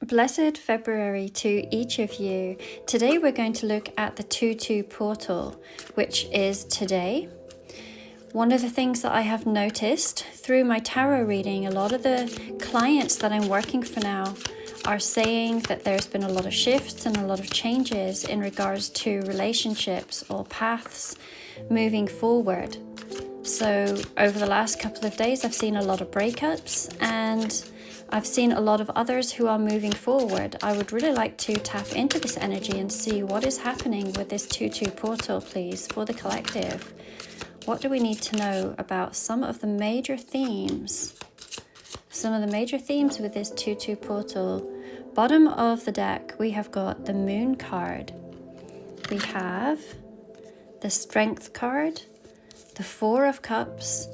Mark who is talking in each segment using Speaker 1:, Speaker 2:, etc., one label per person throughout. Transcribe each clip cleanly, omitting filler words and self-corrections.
Speaker 1: Blessed February to each of you. Today we're going to look at the 2-2 portal, which is today. One of the things that I have noticed through my tarot reading, a lot of the clients that I'm working for now are saying that there's been a lot of shifts and a lot of changes in regards to relationships or paths moving forward. So over the last couple of days, I've seen a lot of breakups and I've seen a lot of others who are moving forward. I would really like to tap into this energy and see what is happening with this 2-2 portal, please, for the collective. What do we need to know about some of the major themes? Some of the major themes with this 2-2 portal. Bottom of the deck, we have got the Moon card. We have the Strength card, the 4 of Cups,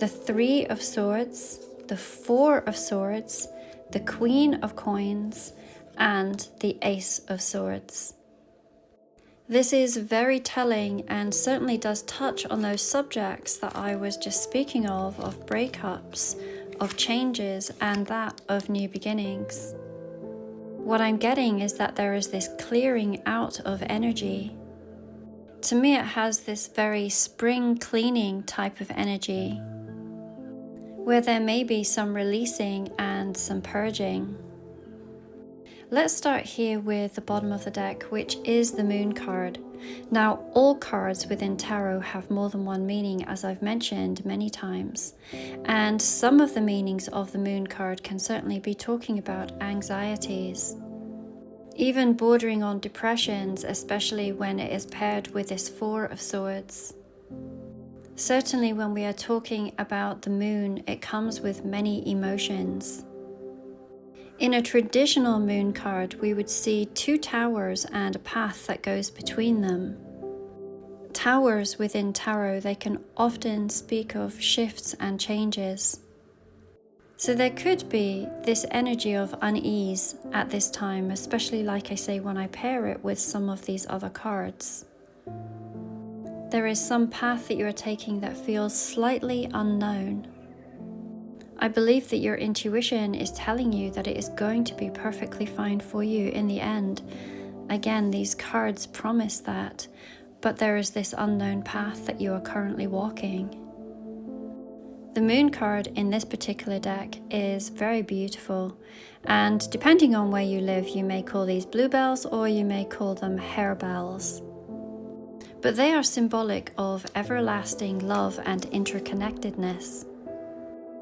Speaker 1: the 3 of Swords, the 4 of Swords, the Queen of Coins, and the Ace of Swords. This is very telling and certainly does touch on those subjects that I was just speaking of breakups, of changes, and that of new beginnings. What I'm getting is that there is this clearing out of energy. To me, it has this very spring cleaning type of energy, where there may be some releasing and some purging. Let's start here with the bottom of the deck, which is the Moon card. Now, all cards within tarot have more than one meaning, as I've mentioned many times. And some of the meanings of the Moon card can certainly be talking about anxieties, even bordering on depressions, especially when it is paired with this 4 of Swords. Certainly when we are talking about the moon, it comes with many emotions. In a traditional moon card, we would see 2 towers and a path that goes between them. Towers within tarot, they can often speak of shifts and changes. So there could be this energy of unease at this time, especially like I say when I pair it with some of these other cards. There is some path that you are taking that feels slightly unknown. I believe that your intuition is telling you that it is going to be perfectly fine for you in the end. Again, these cards promise that, but there is this unknown path that you are currently walking. The Moon card in this particular deck is very beautiful, and depending on where you live, you may call these bluebells or you may call them harebells. But they are symbolic of everlasting love and interconnectedness.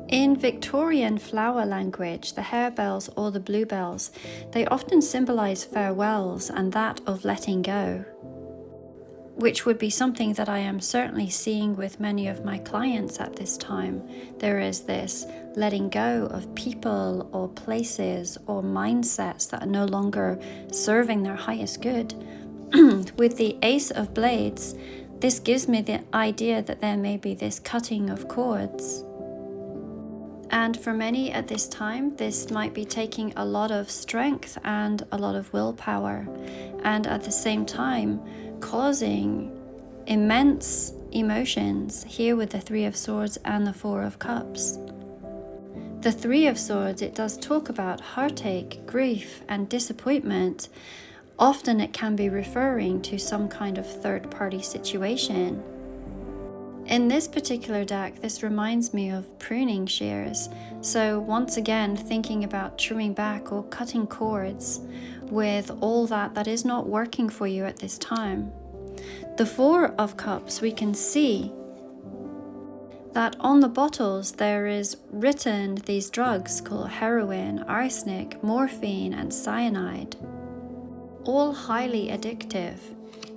Speaker 1: In Victorian flower language, the harebells or the bluebells, they often symbolize farewells and that of letting go, which would be something that I am certainly seeing with many of my clients at this time. There is this letting go of people or places or mindsets that are no longer serving their highest good. With the Ace of Blades, this gives me the idea that there may be this cutting of cords. And for many at this time, this might be taking a lot of strength and a lot of willpower, and at the same time causing immense emotions here with the 3 of Swords and the 4 of Cups. The 3 of Swords, it does talk about heartache, grief, and disappointment. Often it can be referring to some kind of third-party situation. In this particular deck, this reminds me of pruning shears. So once again, thinking about trimming back or cutting cords with all that is not working for you at this time. The 4 of Cups, we can see that on the bottles there is written these drugs called heroin, arsenic, morphine, and cyanide. All highly addictive,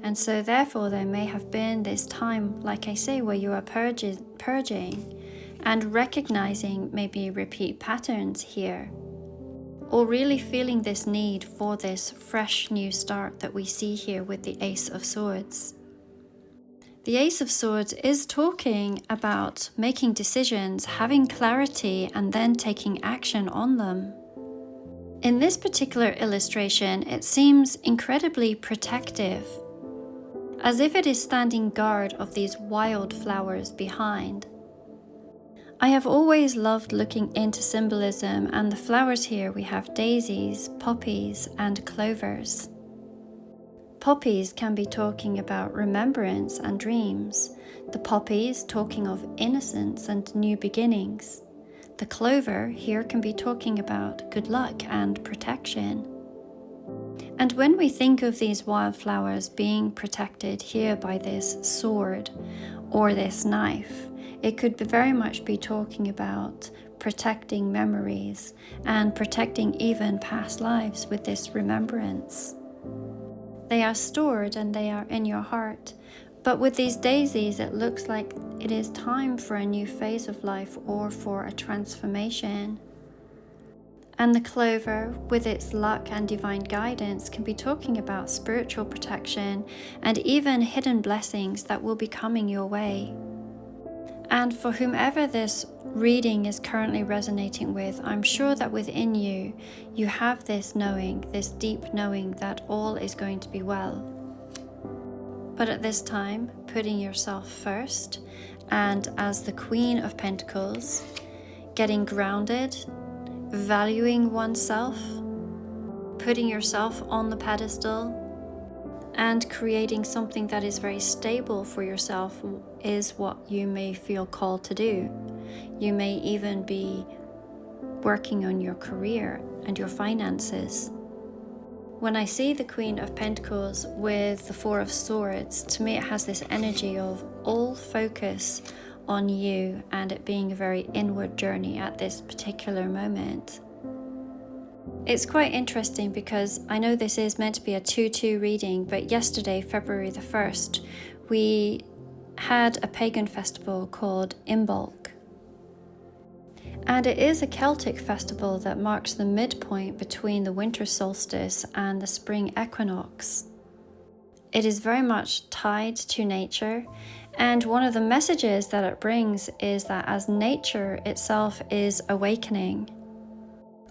Speaker 1: and so therefore there may have been this time, like I say, where you are purging and recognizing maybe repeat patterns here, or really feeling this need for this fresh new start that we see here with the Ace of Swords. The Ace of Swords is talking about making decisions, having clarity, and then taking action on them. In this particular illustration, it seems incredibly protective, as if it is standing guard of these wildflowers behind. I have always loved looking into symbolism, and the flowers here we have daisies, poppies, and clovers. Poppies can be talking about remembrance and dreams. The poppies talking of innocence and new beginnings. The clover here can be talking about good luck and protection. And when we think of these wildflowers being protected here by this sword or this knife, it could very much be talking about protecting memories and protecting even past lives with this remembrance. They are stored and they are in your heart. But with these daisies, it looks like it is time for a new phase of life or for a transformation. And the clover, with its luck and divine guidance, can be talking about spiritual protection and even hidden blessings that will be coming your way. And for whomever this reading is currently resonating with, I'm sure that within you, you have this knowing, this deep knowing that all is going to be well. But at this time, putting yourself first, and as the Queen of Pentacles, getting grounded, valuing oneself, putting yourself on the pedestal, and creating something that is very stable for yourself is what you may feel called to do. You may even be working on your career and your finances. When I see the Queen of Pentacles with the Four of Swords, to me it has this energy of all focus on you and it being a very inward journey at this particular moment. It's quite interesting because I know this is meant to be a 2-2 reading, but yesterday, February the 1st, we had a pagan festival called Imbolc. And it is a Celtic festival that marks the midpoint between the winter solstice and the spring equinox. It is very much tied to nature, and one of the messages that it brings is that as nature itself is awakening,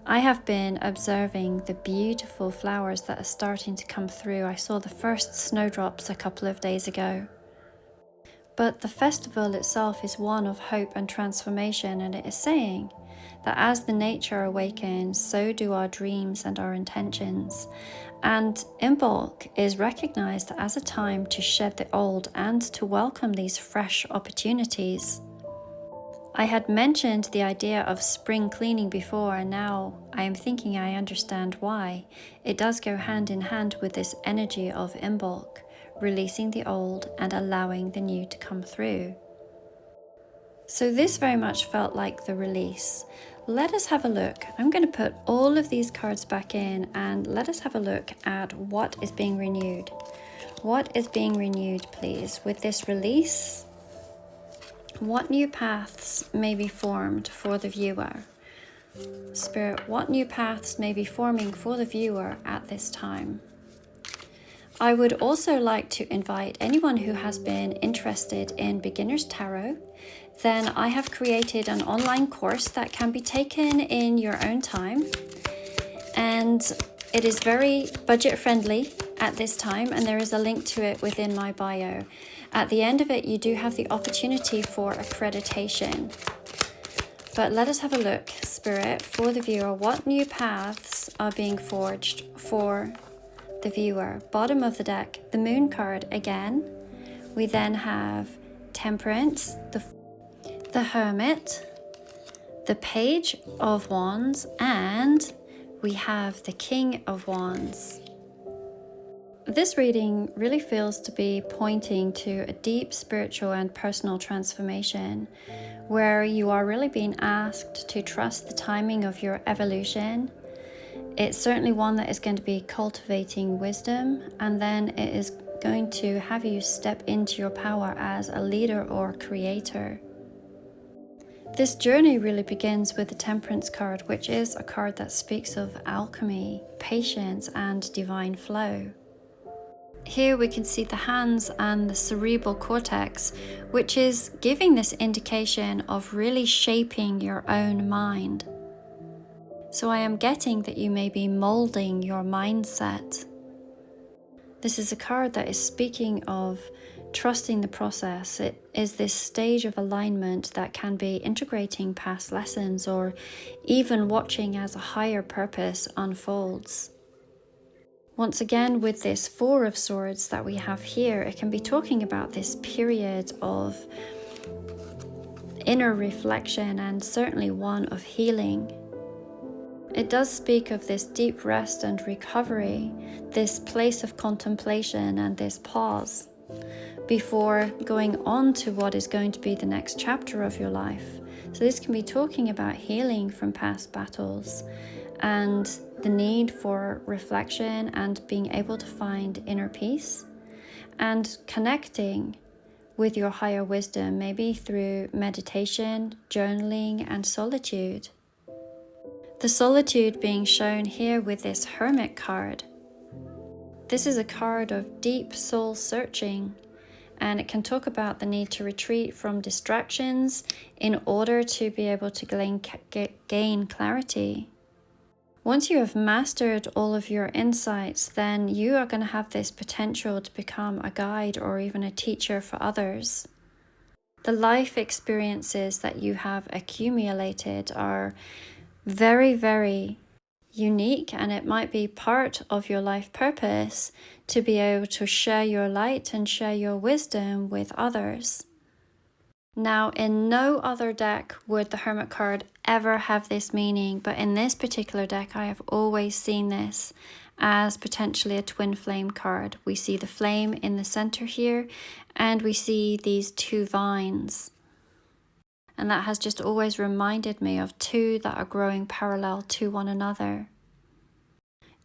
Speaker 1: I have been observing the beautiful flowers that are starting to come through. I saw the first snowdrops a couple of days ago. But the festival itself is one of hope and transformation, and it is saying that as the nature awakens, so do our dreams and our intentions. And Imbolc is recognized as a time to shed the old and to welcome these fresh opportunities. I had mentioned the idea of spring cleaning before, and now I am thinking I understand why. It does go hand in hand with this energy of Imbolc, releasing the old and allowing the new to come through. So this very much felt like the release. Let us have a look. I'm going to put all of these cards back in and let us have a look at what is being renewed. What is being renewed, please, with this release? What new paths may be formed for the viewer? Spirit, what new paths may be forming for the viewer at this time? I would also like to invite anyone who has been interested in Beginner's Tarot. Then I have created an online course that can be taken in your own time. And it is very budget friendly at this time, and there is a link to it within my bio. At the end of it, you do have the opportunity for accreditation. But let us have a look, Spirit, for the viewer. What new paths are being forged for the viewer? Bottom of the deck, the Moon card again. We then have Temperance, the Hermit, the Page of Wands, and we have the King of Wands. This reading really feels to be pointing to a deep spiritual and personal transformation where you are really being asked to trust the timing of your evolution. It's certainly one that is going to be cultivating wisdom, and then it is going to have you step into your power as a leader or creator. This journey really begins with the Temperance card, which is a card that speaks of alchemy, patience, and divine flow. Here we can see the hands and the cerebral cortex, which is giving this indication of really shaping your own mind. So I am getting that you may be molding your mindset. This is a card that is speaking of trusting the process. It is this stage of alignment that can be integrating past lessons or even watching as a higher purpose unfolds. Once again, with this Four of Swords that we have here, it can be talking about this period of inner reflection and certainly one of healing. It does speak of this deep rest and recovery, this place of contemplation and this pause before going on to what is going to be the next chapter of your life. So this can be talking about healing from past battles and the need for reflection and being able to find inner peace and connecting with your higher wisdom, maybe through meditation, journaling, and solitude. The solitude being shown here with this Hermit card. This is a card of deep soul searching, and it can talk about the need to retreat from distractions in order to be able to gain clarity. Once you have mastered all of your insights, then you are going to have this potential to become a guide or even a teacher for others. The life experiences that you have accumulated are very, very unique, and it might be part of your life purpose to be able to share your light and share your wisdom with others. Now, in no other deck would the Hermit card ever have this meaning, but in this particular deck, I have always seen this as potentially a twin flame card. We see the flame in the center here, and we see these two vines. And that has just always reminded me of two that are growing parallel to one another.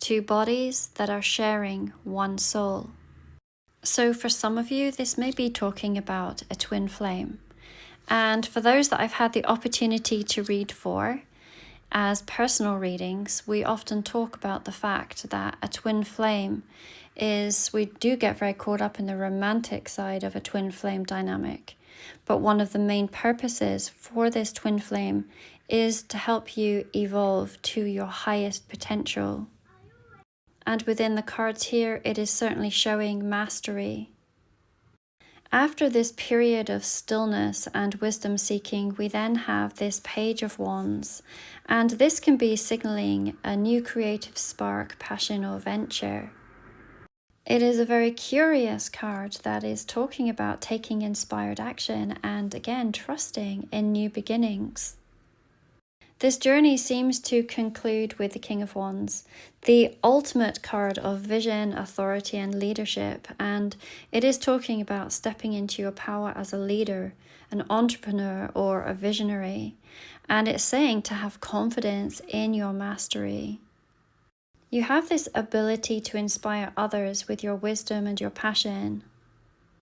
Speaker 1: Two bodies that are sharing one soul. So for some of you, this may be talking about a twin flame. And for those that I've had the opportunity to read for, as personal readings, we often talk about the fact that a twin flame we do get very caught up in the romantic side of a twin flame dynamic. But one of the main purposes for this twin flame is to help you evolve to your highest potential. And within the cards here, it is certainly showing mastery. After this period of stillness and wisdom seeking, we then have this Page of Wands, and this can be signaling a new creative spark, passion, or venture. It is a very curious card that is talking about taking inspired action and again trusting in new beginnings. This journey seems to conclude with the King of Wands, the ultimate card of vision, authority, and leadership, and it is talking about stepping into your power as a leader, an entrepreneur, or a visionary, and it's saying to have confidence in your mastery. You have this ability to inspire others with your wisdom and your passion.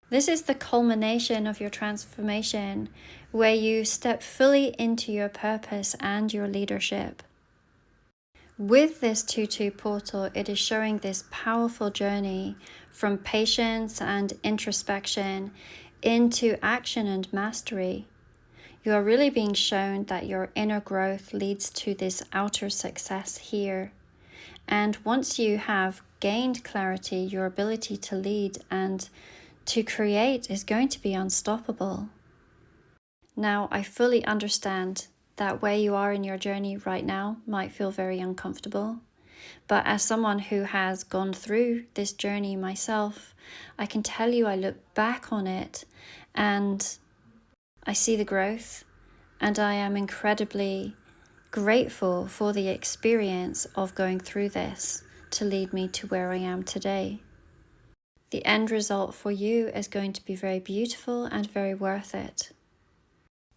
Speaker 1: This is the culmination of your transformation, where you step fully into your purpose and your leadership. With this 2-2 portal, it is showing this powerful journey from patience and introspection into action and mastery. You are really being shown that your inner growth leads to this outer success here. And once you have gained clarity, your ability to lead and to create is going to be unstoppable. Now, I fully understand that where you are in your journey right now might feel very uncomfortable. But as someone who has gone through this journey myself, I can tell you I look back on it and I see the growth, and I am incredibly grateful for the experience of going through this to lead me to where I am today. The end result for you is going to be very beautiful and very worth it.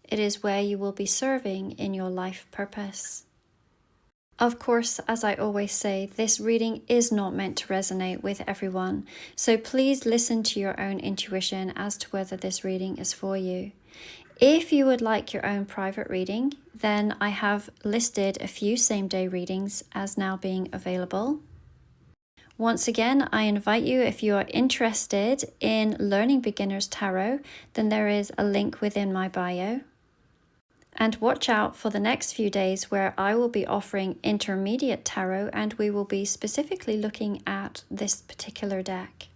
Speaker 1: It is where you will be serving in your life purpose. Of course, as I always say, this reading is not meant to resonate with everyone, so please listen to your own intuition as to whether this reading is for you. If you would like your own private reading, then I have listed a few same-day readings as now being available. Once again, I invite you, if you are interested in learning Beginner's Tarot, then there is a link within my bio. And watch out for the next few days where I will be offering Intermediate Tarot, and we will be specifically looking at this particular deck.